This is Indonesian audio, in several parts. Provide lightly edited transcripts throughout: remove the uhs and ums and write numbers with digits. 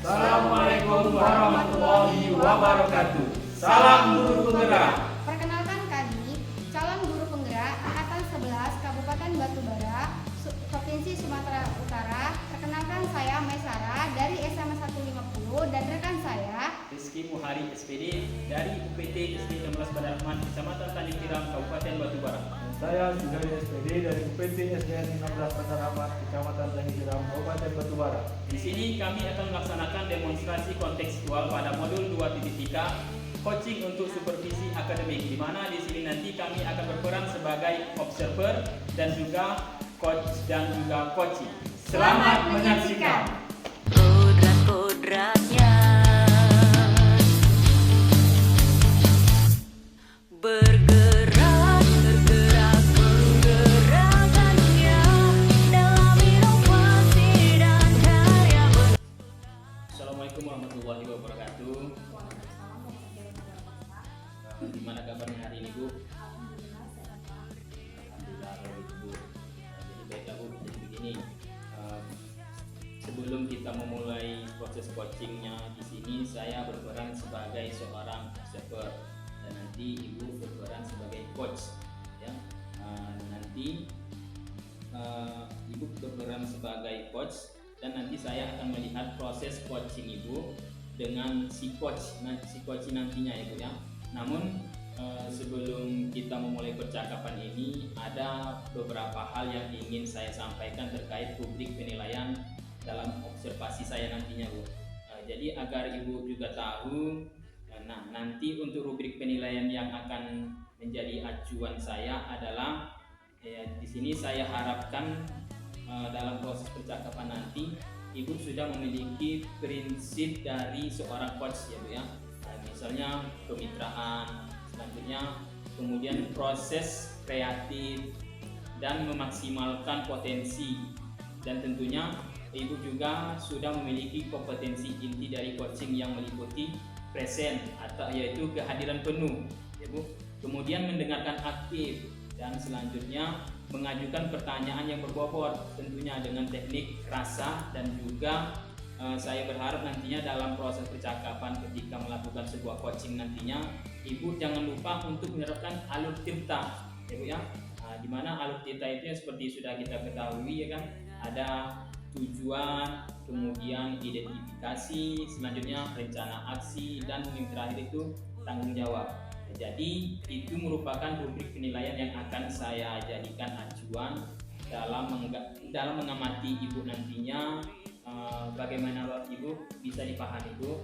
Assalamualaikum warahmatullahi wabarakatuh. Salam guru penggerak. Perkenalkan kami, calon guru penggerak Angkatan 11 Kabupaten Batubara, Provinsi Sumatera Utara. Perkenalkan saya Maisara dari SMA 150 dan rekan saya Rizky Muhari SPD dari UPT SD 16 Badar Rahman, Kecamatan Tanjung Tiram, Kabupaten Batubara. Saya Sugari SPD dari UPT SDN 16 Badar Rahman, Kecamatan Tanjung Tiram, Kabupaten Batubara. Di sini kami akan melaksanakan demonstrasi kontekstual pada modul 2.3 coaching untuk supervisi akademik, di mana di sini nanti kami akan berperan sebagai observer dan juga coach dan juga coaching. Selamat menyaksikan. Kodrat-kodratnya bergerak penggerakannya dalam inovasi dan karya. Assalamualaikum warahmatullahi wabarakatuh. Gimana kabarnya hari ini, Bu? Alhamdulillah baik, Bu. Jadi baiklah, Bu. Jadi begini, sebelum kita memulai proses coachingnya di sini, saya berperan sebagai seorang observer dan nanti Ibu berperan sebagai coach, ya. Nanti Ibu berperan sebagai coach dan nanti saya akan melihat proses coaching Ibu dengan si coach nantinya, ya, Bu, ya. Namun sebelum kita memulai percakapan ini, ada beberapa hal yang ingin saya sampaikan terkait rubrik penilaian dalam observasi saya nantinya, Bu. Jadi agar Ibu juga tahu, nah nanti untuk rubrik penilaian yang akan menjadi acuan saya adalah di sini saya harapkan dalam proses percakapan nanti Ibu sudah memiliki prinsip dari seorang coach, ya, Bu, ya. Misalnya kemitraan, selanjutnya kemudian proses kreatif dan memaksimalkan potensi, dan tentunya Ibu juga sudah memiliki kompetensi inti dari coaching yang meliputi present atau yaitu kehadiran penuh, ya, Bu. Kemudian mendengarkan aktif dan selanjutnya mengajukan pertanyaan yang berbobot, tentunya dengan teknik rasa, dan juga saya berharap nantinya dalam proses percakapan ketika melakukan sebuah coaching nantinya Ibu jangan lupa untuk menerapkan alur tirta, ya, Bu, ya. Di mana alur tirta itu seperti sudah kita ketahui, ya kan, ada tujuan, kemudian identifikasi, selanjutnya rencana aksi, dan yang terakhir itu tanggung jawab. Jadi itu merupakan rubrik penilaian yang akan saya jadikan acuan dalam mengamati Ibu nantinya. Bagaimana Ibu bisa dipahami, Bu?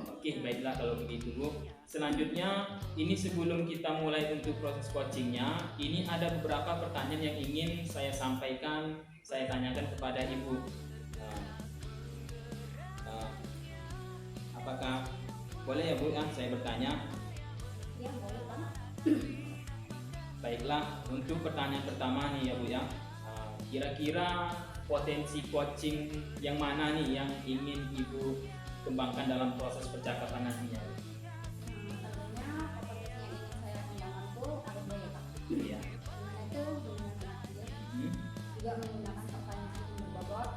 Oke, baiklah kalau begitu, Bu. Selanjutnya, ini sebelum kita mulai untuk proses coachingnya, ini ada beberapa pertanyaan yang ingin saya sampaikan, saya tanyakan kepada Ibu. Apakah boleh, ya, Bu, ya, saya bertanya? Ya, boleh, Pak. Baiklah, untuk pertanyaan pertama nih, ya, Bu, ya. Kira-kira potensi coaching yang mana nih yang ingin Ibu kembangkan dalam proses percakapan nantinya? Tentunya kompetensi yang ingin saya kembangkan itu ada dua, ya, Pak. Iya. Dimana itu menggunakan aktif, juga menggunakan pertanyaan yang berbobot,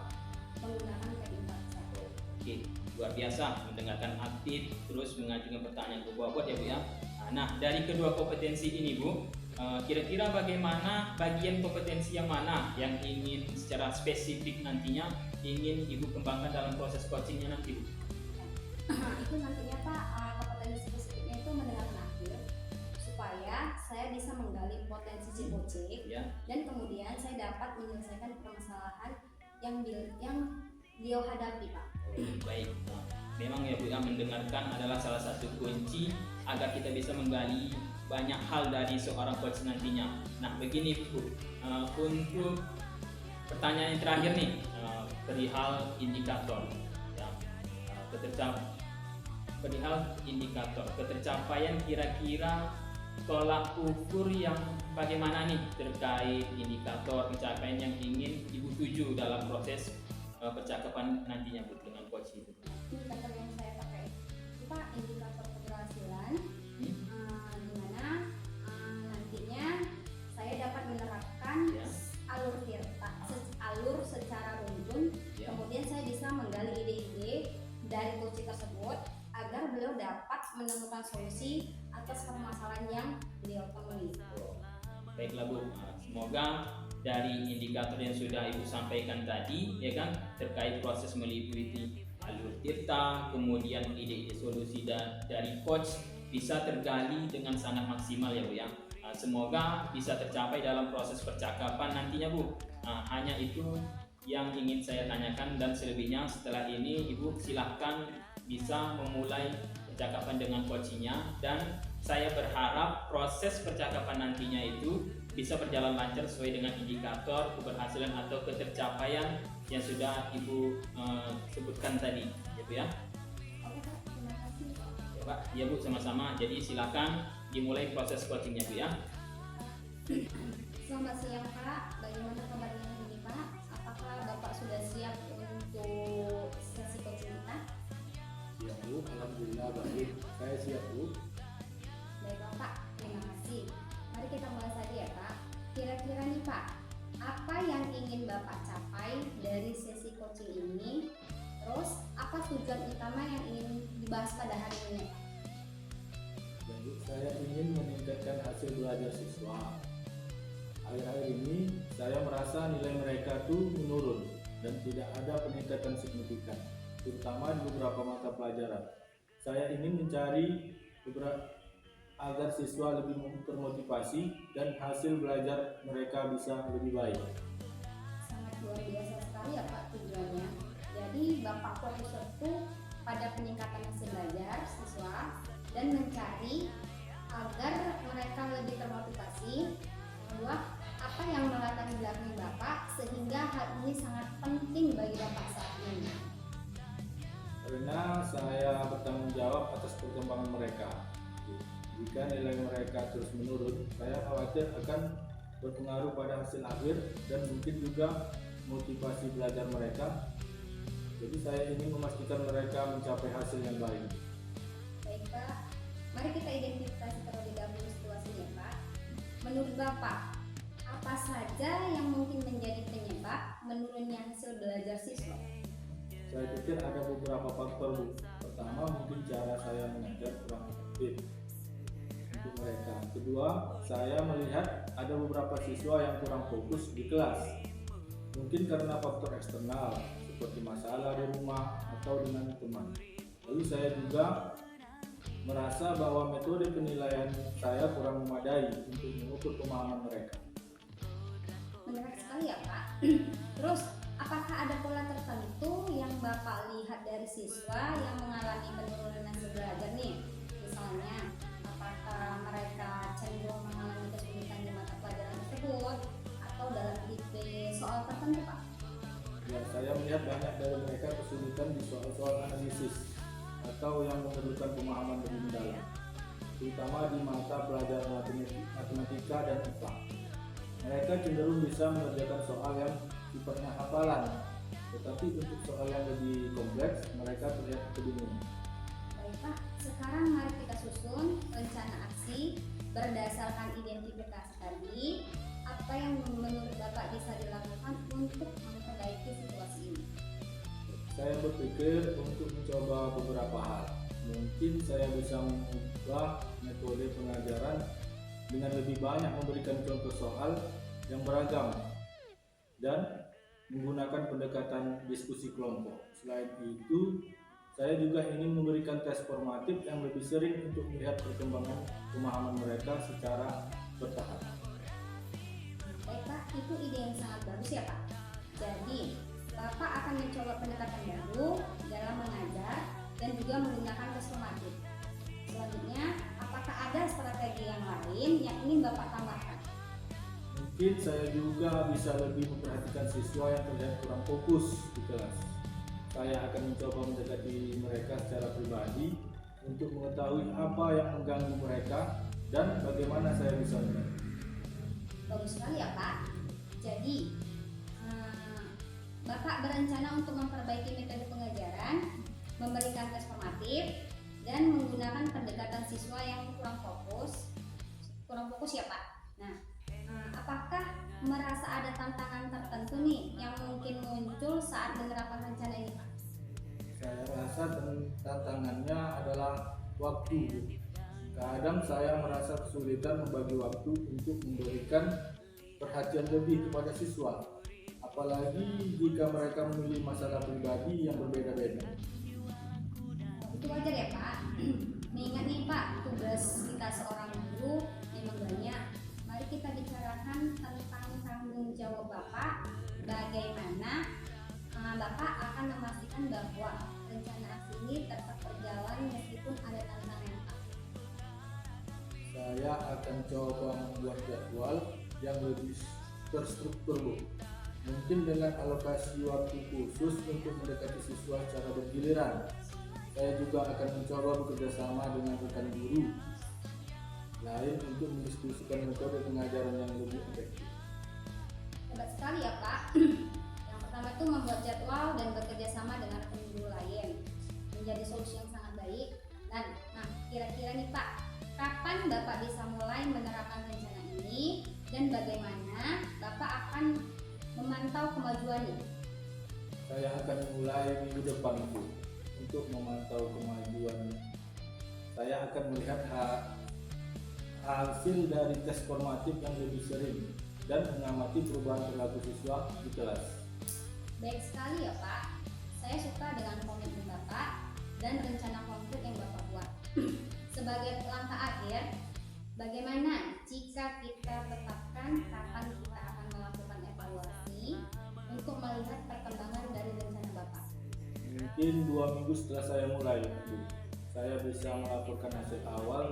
menggunakan teknik satu. Oke, luar biasa, mendengarkan aktif, terus mengajukan pertanyaan berbobot, ya, Bu, ya. Nah, dari kedua kompetensi ini, Bu, kira-kira bagaimana bagian kompetensi yang mana yang ingin secara spesifik nantinya ingin Ibu kembangkan dalam proses coachingnya nanti, Bu? Itu nantinya, Pak, kompetensi spesifiknya itu mendengarkan aktif supaya saya bisa menggali potensi si coaching, Ya. dan kemudian saya dapat menyelesaikan permasalahan yang beliau hadapi, Pak. Baik, memang, ya, Bu, ya, mendengarkan adalah salah satu kunci agar kita bisa menggali banyak hal dari seorang coach nantinya. Nah, begini, Bu, untuk pertanyaan yang terakhir nih, perihal indikator, ya, perihal indikator ketercapaian, kira-kira tolak ukur yang bagaimana nih terkait indikator pencapaian yang ingin Ibu tuju dalam proses percakapan nantinya, Bu, dengan coach itu? Indikator yang saya pakai itu, Pak, indikator keberhasilan, di mana nantinya saya dapat menerapkan Ya. alur tirta, alur secara runtun. Ya. Kemudian saya bisa menggali ide-ide dari coaching tersebut agar beliau dapat menemukan solusi atas permasalahan yang beliau temui. Baiklah Bu, semoga dari indikator yang sudah Ibu sampaikan tadi, ya kan, terkait proses melipiti alur tirta, kemudian ide-ide solusi dari coach bisa tergali dengan sangat maksimal ya Bu ya. Semoga bisa tercapai dalam proses percakapan nantinya Bu. Hanya itu yang ingin saya tanyakan, dan selebihnya setelah ini Ibu silahkan bisa memulai percakapan dengan coachnya, dan saya berharap proses percakapan nantinya itu bisa berjalan lancar sesuai dengan indikator keberhasilan atau ketercapaian yang sudah Ibu sebutkan tadi, ya Bu ya. Oke Pak, terima kasih. Ya Pak, ya Bu, sama-sama. Jadi silakan dimulai proses coachingnya Bu ya. Selamat siang Pak, bagaimana kabarnya ini Pak? Apakah Bapak sudah siap untuk sesi coaching kita? Siap Bu, alhamdulillah baik. Saya siap Bu. Baiklah Pak, terima kasih. Mari kita mulai saja ya Pak. Kira-kira nih Pak, apa yang ingin Bapak capai dari sesi coaching ini? Terus, apa tujuan utama yang ingin dibahas pada hari ini Pak? Baik, saya ingin meningkatkan hasil belajar siswa. Akhir-akhir ini saya merasa nilai mereka tuh menurun dan tidak ada peningkatan signifikan, terutama di beberapa mata pelajaran. Saya ingin mencari agar siswa lebih termotivasi dan hasil belajar mereka bisa lebih baik. Sangat luar biasa sekali ya Pak tujuannya. Jadi Bapak fokus itu pada peningkatan hasil belajar siswa dan mencari agar mereka lebih termotivasi. Kedua, apa yang melatar belakangi Bapak sehingga hal ini sangat penting bagi Bapak saat ini? Karena saya bertanggung jawab atas perkembangan mereka. Jika nilai mereka terus menurun, saya khawatir akan berpengaruh pada hasil akhir dan mungkin juga motivasi belajar mereka. Jadi saya ingin memastikan mereka mencapai hasil yang baik. Baik Pak, mari kita identifikasi terlebih dahulu situasinya Pak. Menurut Bapak, apa saja yang mungkin menjadi penyebab menurunnya hasil belajar siswa? Saya pikir ada beberapa faktor Bu. Pertama, mungkin cara saya mengajar kurang efektif untuk mereka. Kedua, saya melihat ada beberapa siswa yang kurang fokus di kelas. Mungkin karena faktor eksternal seperti masalah di rumah atau dengan teman. Lalu saya juga merasa bahwa metode penilaian saya kurang memadai untuk mengukur pemahaman mereka. Menarik sekali ya Pak. Terus, apakah ada pola tertentu yang Bapak lihat dari siswa yang mengalami penurunan hasil belajar nih? Misalnya, apakah mereka cenderung mengalami kesulitan di mata pelajaran tersebut atau dalam tipe soal tertentu Pak? Ya, saya melihat banyak dari mereka kesulitan di soal-soal analisis atau yang memerlukan pemahaman lebih mendalam, terutama di mata pelajaran matematika dan IPA. Mereka cenderung bisa mengerjakan soal yang sifatnya hafalan, tetapi untuk soal yang lebih kompleks mereka terlihat kebingungan. Baik Pak, sekarang mari kita susun rencana aksi berdasarkan identifikasi tadi. Apa yang menurut Bapak bisa dilakukan untuk memperbaiki situasi ini? Saya berpikir untuk mencoba beberapa hal. Mungkin saya bisa mengubah metode pengajaran dengan lebih banyak memberikan contoh soal yang beragam dan menggunakan pendekatan diskusi kelompok. Selain itu, saya juga ingin memberikan tes formatif yang lebih sering untuk melihat perkembangan pemahaman mereka secara bertahap. Baik Pak, itu ide yang sangat bagus ya Pak. Jadi, Bapak akan mencoba pendekatan baru dalam mengajar dan juga menggunakan tes formatif. Selanjutnya, apakah ada strategi yang lain yang ingin Bapak tambahkan? Mungkin saya juga bisa lebih memperhatikan siswa yang terlihat kurang fokus di kelas. Saya akan mencoba mendekati mereka secara pribadi untuk mengetahui apa yang mengganggu mereka dan bagaimana saya bisa membantu. Bagus sekali ya Pak. Jadi, Bapak berencana untuk memperbaiki metode pengajaran, memberikan tes formatif, dan menggunakan pendekatan siswa yang kurang fokus ya Pak. Nah, apakah merasa ada tantangan tertentu nih yang mungkin muncul saat menerapkan rencana ini Pak? merasa tantangannya adalah waktu, Bu. Kadang saya merasa kesulitan membagi waktu untuk memberikan perhatian lebih kepada siswa, apalagi jika mereka memilih masalah pribadi yang berbeda-beda. Itu wajar ya Pak. Mengingat nih Pak, tugas kita seorang guru memang banyak. Mari kita bicarakan tentang tanggung jawab Bapak. Bagaimana Bapak akan memastikan bahwa rencana aksi ini tetap berjalan meskipun ada tantangan Pak. Saya akan coba membuat jadwal yang lebih terstruktur, Bu. Mungkin dengan alokasi waktu khusus untuk mendekati siswa secara bergiliran. Saya juga akan mencoba bekerja sama dengan rekan guru lain untuk mendiskusikan metode pengajaran yang lebih efektif. Hebat sekali ya Pak. Yang pertama itu membuat jadwal dan bekerja sama dengan rekan guru lain menjadi solusi yang sangat baik. Dan kira-kira nih Pak, kapan Bapak bisa mulai menerapkan rencana ini dan bagaimana Bapak akan memantau kemajuannya? Saya akan mulai minggu depan, Bu, untuk memantau kemajuan. Saya akan melihat hasil dari tes formatif yang lebih sering dan mengamati perubahan perilaku siswa di kelas. Baik sekali ya Pak. Saya suka dengan komitmen Bapak dan rencana konkret yang Bapak buat. Sebagai langkah akhir, bagaimana jika kita tetapkan kapan kita akan melakukan evaluasi untuk melihat perkembangan dari rencana Bapak? Mungkin 2 minggu setelah saya mulai, Bu, saya bisa melaporkan hasil awal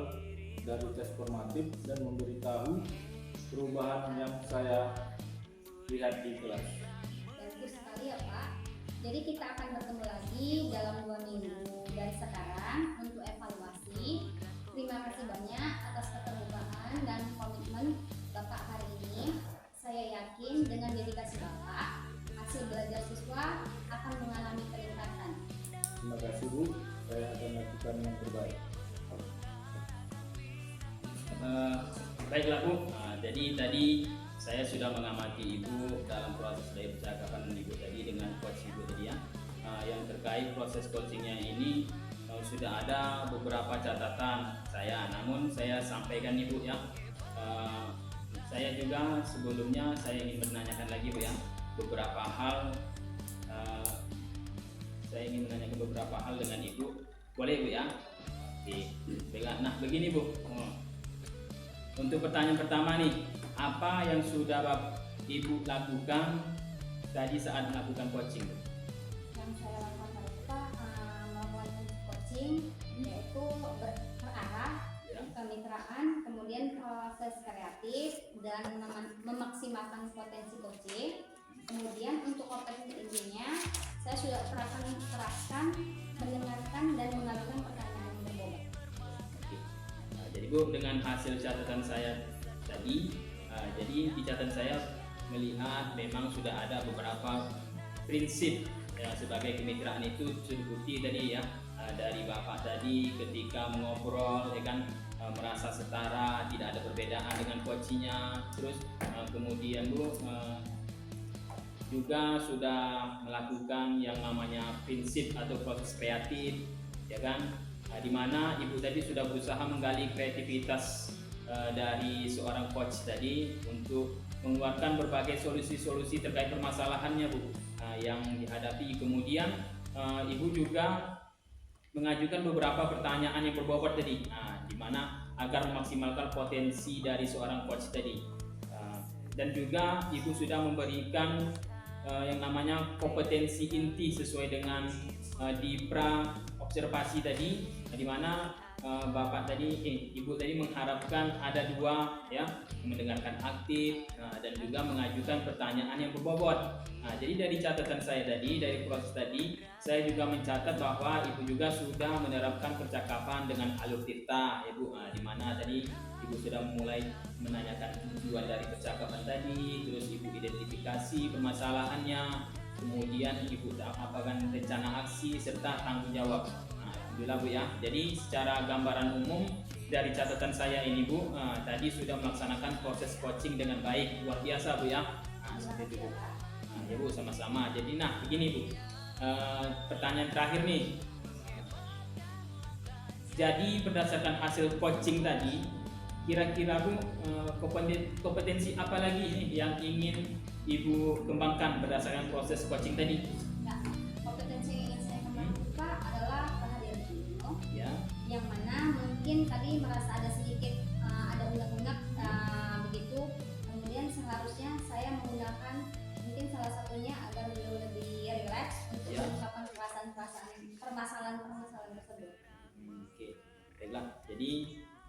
dari tes formatif dan memberitahu perubahan yang saya lihat di kelas. Bagus sekali ya Pak. Jadi kita akan bertemu lagi dalam 2 minggu dari sekarang untuk evaluasi. Terima kasih banyak atas keterbukaan dan komitmen Bapak hari ini. Saya yakin dengan dedikasi Bapak, hasil belajar siswa akan mengalami peningkatan. Terima kasih, Bu. Saya akan lakukan yang terbaik. Baiklah Bu, jadi tadi saya sudah mengamati Ibu dalam proses dari percakapan Ibu tadi dengan coach Ibu tadi ya. Yang terkait proses coachingnya ini sudah ada beberapa catatan saya, namun saya sampaikan Ibu ya. Saya juga sebelumnya saya ingin menanyakan lagi Bu ya beberapa hal. Saya ingin menanyakan beberapa hal dengan Ibu, boleh Bu ya? Oke, baiklah. Nah begini Bu. Untuk pertanyaan pertama nih, apa yang sudah Ibu lakukan tadi saat melakukan coaching? Yang saya lakukan pada kita melakukan coaching yaitu berarah Ya. kemitraan, kemudian proses kreatif dan memaksimalkan potensi coaching. Kemudian untuk kompetensi intinya, saya sudah terapkan mendengarkan dan mengajukan pertanyaan yang berbobot. Oke. Jadi Bu, dengan hasil catatan saya tadi, jadi di catatan saya melihat memang sudah ada beberapa prinsip ya, sebagai kemitraan itu terbukti tadi ya, dari Bapak tadi ketika mengobrol ya kan, merasa setara, tidak ada perbedaan dengan coachnya. Terus kemudian Bu juga sudah melakukan yang namanya prinsip atau proses kreatif ya kan, di mana Ibu tadi sudah berusaha menggali kreativitas dari seorang coach tadi untuk mengeluarkan berbagai solusi-solusi terkait permasalahannya Bu yang dihadapi. Kemudian Ibu juga mengajukan beberapa pertanyaan yang berbobot tadi, di mana agar memaksimalkan potensi dari seorang coach tadi. Dan juga Ibu sudah memberikan yang namanya kompetensi inti sesuai dengan di pra observasi tadi, di mana Bapak tadi, Ibu tadi mengharapkan ada 2 ya, mendengarkan aktif dan juga mengajukan pertanyaan yang berbobot. Jadi dari catatan saya tadi, dari proses tadi, saya juga mencatat bahwa Ibu juga sudah menerapkan percakapan dengan alur tirta, Ibu, di mana tadi Ibu sudah mulai menanyakan tujuan dari percakapan tadi, terus Ibu identifikasi permasalahannya, kemudian Ibu apakan rencana aksi serta tanggung jawab. Alhamdulillah Bu ya. Jadi secara gambaran umum dari catatan saya ini Bu, tadi sudah melaksanakan proses coaching dengan baik, luar biasa Bu ya. Seperti itu Bu. Ya Bu, sama-sama. Jadi begini Bu, pertanyaan terakhir nih, Jadi berdasarkan hasil coaching tadi, kira-kira Bu kompetensi apa lagi nih yang ingin Ibu kembangkan berdasarkan proses coaching tadi? Nah, kompetensi yang ingin saya kembangkan Pak adalah kehadiran ilmu, Ya, yang mana mungkin tadi merasa ada sedikit ada unek-unek begitu. Kemudian seharusnya saya menggunakan mungkin salah satunya agar beliau lebih rileks untuk Ya. mengungkapkan permasalahan-permasalahan tersebut. Oke, baiklah. Jadi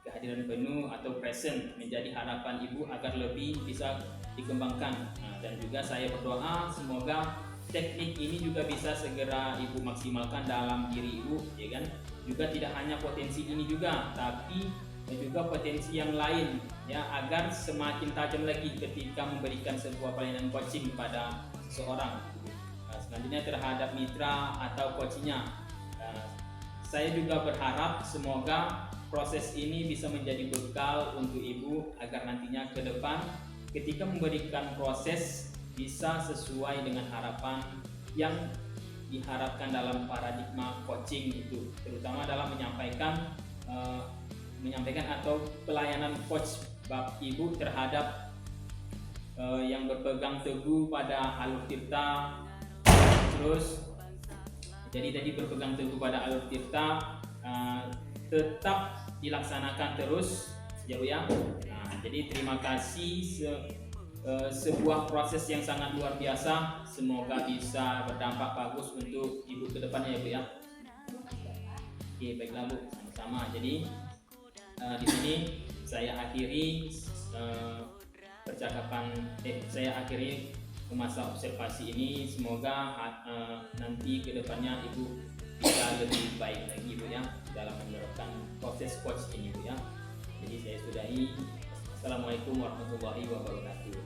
kehadiran penuh atau present menjadi harapan Ibu agar lebih bisa dikembangkan. Nah, dan juga saya berdoa semoga teknik ini juga bisa segera Ibu maksimalkan dalam diri Ibu, ya kan? Juga tidak hanya potensi ini juga, tapi juga potensi yang lain, ya, agar semakin tajam lagi ketika memberikan sebuah pelayanan coaching kepada seseorang. Selanjutnya terhadap mitra atau coachnya, saya juga berharap semoga proses ini bisa menjadi bekal untuk Ibu agar nantinya ke depan ketika memberikan proses bisa sesuai dengan harapan yang diharapkan dalam paradigma coaching itu, terutama dalam menyampaikan atau pelayanan coach bab Ibu terhadap yang berpegang teguh pada alur tirta. Terus jadi tadi berpegang teguh pada alur tirta tetap dilaksanakan terus, ya Bu ya. Nah, jadi terima kasih sebuah proses yang sangat luar biasa, semoga bisa berdampak bagus untuk Ibu ke depannya, ya Bu ya. Oke, baiklah Bu, sama-sama. Jadi di sini saya akhiri saya akhiri masa observasi ini. Semoga nanti ke depannya Ibu bisa lebih baik lagi Bu ya dalam menerapkan proses coach ini Bu ya. Jadi saya sudahi. Assalamualaikum warahmatullahi wabarakatuh.